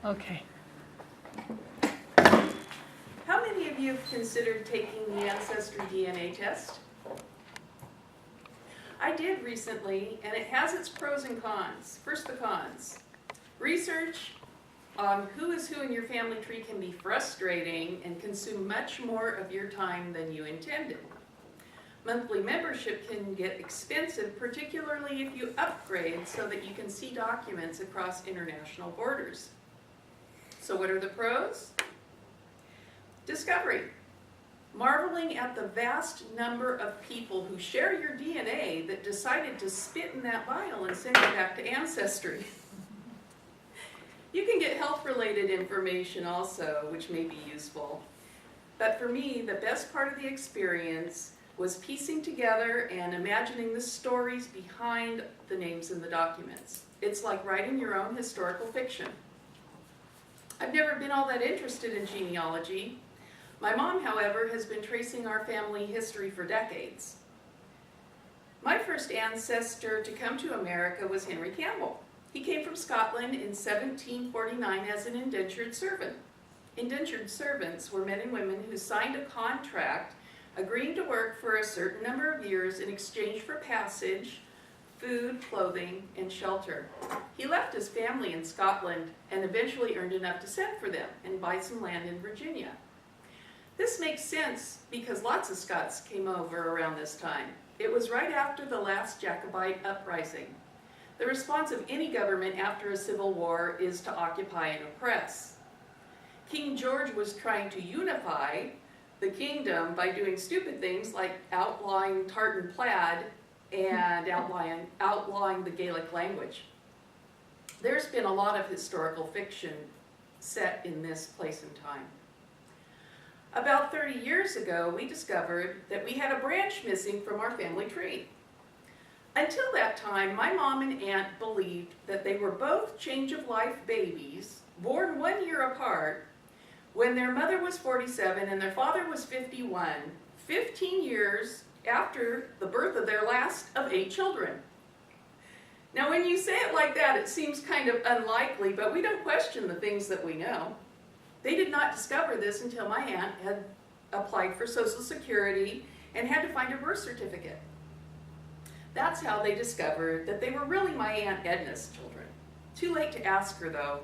Okay. How many of you have considered taking the Ancestry DNA test? I did recently, and it has its pros and cons. First, the cons. Research on who is who in your family tree can be frustrating and consume much more of your time than you intended. Monthly membership can get expensive, particularly if you upgrade so that you can see documents across international borders. So what are the pros? Discovery. Marveling at the vast number of people who share your DNA that decided to spit in that vial and send it back to Ancestry. You can get health-related information also, which may be useful. But for me, the best part of the experience was piecing together and imagining the stories behind the names in the documents. It's like writing your own historical fiction. I've never been all that interested in genealogy. My mom, however, has been tracing our family history for decades. My first ancestor to come to America was Henry Campbell. He came from Scotland in 1749 as an indentured servant. Indentured servants were men and women who signed a contract agreeing to work for a certain number of years in exchange for passage, food, clothing, and shelter. He left his family in Scotland and eventually earned enough to send for them and buy some land in Virginia. This makes sense because lots of Scots came over around this time. It was right after the last Jacobite uprising. The response of any government after a civil war is to occupy and oppress. King George was trying to unify the kingdom by doing stupid things like outlawing tartan plaid and outlawing the Gaelic language. There's been a lot of historical fiction set in this place and time. About 30 years ago, we discovered that we had a branch missing from our family tree. Until that time, my mom and aunt believed that they were both change-of-life babies, born 1 year apart, when their mother was 47 and their father was 51, 15 years after the birth of their last of 8 children. Now, when you say it like that, it seems kind of unlikely, but we don't question the things that we know. They did not discover this until my aunt had applied for Social Security and had to find a birth certificate. That's how they discovered that they were really my Aunt Edna's children. Too late to ask her, though.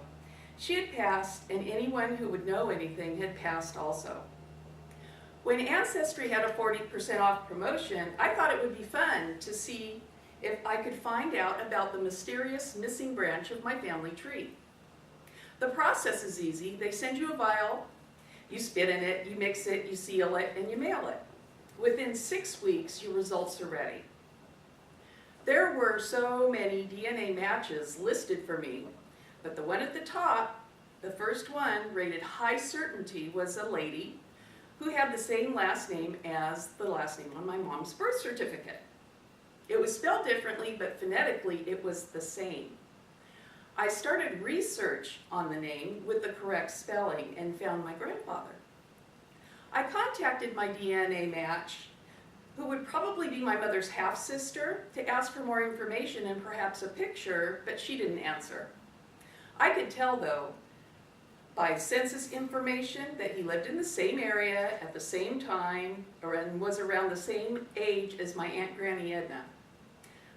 She had passed, and anyone who would know anything had passed also. When Ancestry had a 40% off promotion, I thought it would be fun to see if I could find out about the mysterious missing branch of my family tree. The process is easy. They send you a vial, you spit in it, you mix it, you seal it, and you mail it. Within 6 weeks, your results are ready. There were so many DNA matches listed for me, but the one at the top, the first one rated high certainty, was a lady who had the same last name as the last name on my mom's birth certificate. It was spelled differently, but phonetically it was the same. I started research on the name with the correct spelling and found my grandfather. I contacted my DNA match, who would probably be my mother's half-sister, to ask for more information and perhaps a picture, but she didn't answer. I could tell, though, by census information that he lived in the same area at the same time and was around the same age as my Aunt Granny Edna.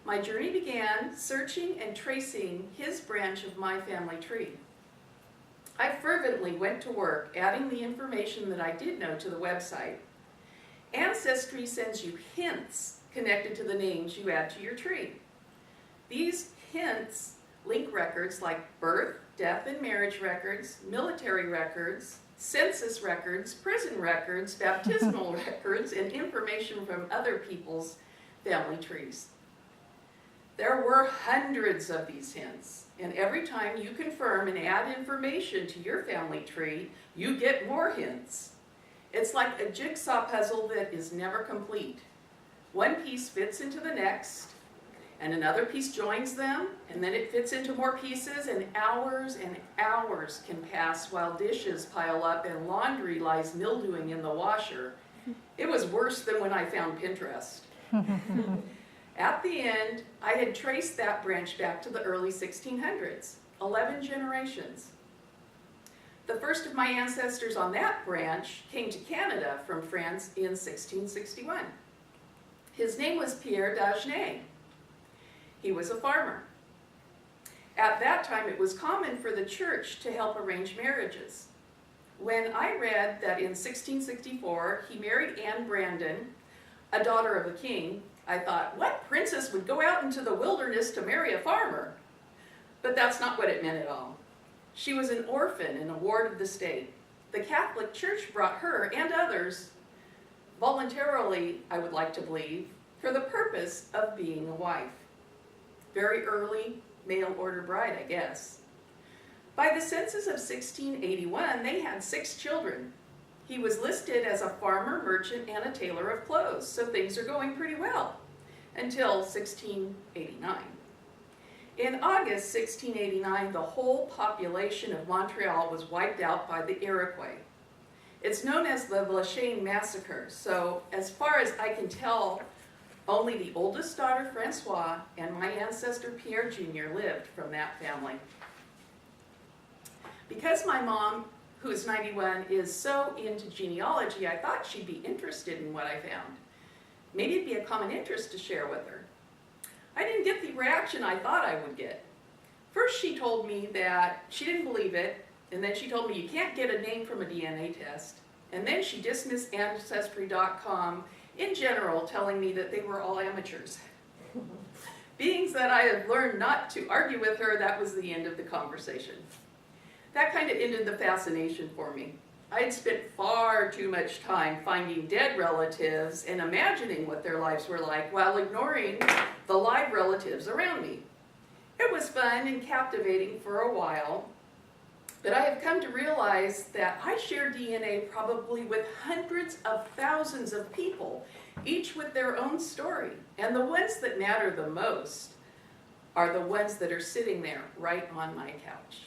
My journey began searching and tracing his branch of my family tree. I fervently went to work adding the information that I did know to the website. Ancestry sends you hints connected to the names you add to your tree. These hints link records like birth, death, and marriage records, military records, census records, prison records, baptismal records, and information from other people's family trees. There were hundreds of these hints, and every time you confirm and add information to your family tree, you get more hints. It's like a jigsaw puzzle that is never complete. One piece fits into the next, and another piece joins them, and then it fits into more pieces, and hours can pass while dishes pile up and laundry lies mildewing in the washer. It was worse than when I found Pinterest. At the end, I had traced that branch back to the early 1600s, 11 generations. The first of my ancestors on that branch came to Canada from France in 1661. His name was Pierre d'Agenais. He was a farmer. At that time, it was common for the church to help arrange marriages. When I read that in 1664 he married Anne Brandon, a daughter of a king, I thought, what princess would go out into the wilderness to marry a farmer? But that's not what it meant at all. She was an orphan and a ward of the state. The Catholic Church brought her and others, voluntarily, I would like to believe, for the purpose of being a wife. Very early mail order bride, I guess. By the census of 1681, they had 6 children. He was listed as a farmer, merchant, and a tailor of clothes, so things are going pretty well, until 1689. In August 1689, the whole population of Montreal was wiped out by the Iroquois. It's known as the Lachine Massacre, so as far as I can tell, only the oldest daughter, Francois, and my ancestor, Pierre Jr., lived from that family. Because my mom, who is 91, is so into genealogy, I thought she'd be interested in what I found. Maybe it'd be a common interest to share with her. I didn't get the reaction I thought I would get. First, she told me that she didn't believe it, and then she told me you can't get a name from a DNA test. And then she dismissed Ancestry.com in general, telling me that they were all amateurs. Being that I had learned not to argue with her, that was the end of the conversation. That kind of ended the fascination for me. I had spent far too much time finding dead relatives and imagining what their lives were like while ignoring the live relatives around me. It was fun and captivating for a while, but I have come to realize that I share DNA probably with hundreds of thousands of people, each with their own story. And the ones that matter the most are the ones that are sitting there right on my couch.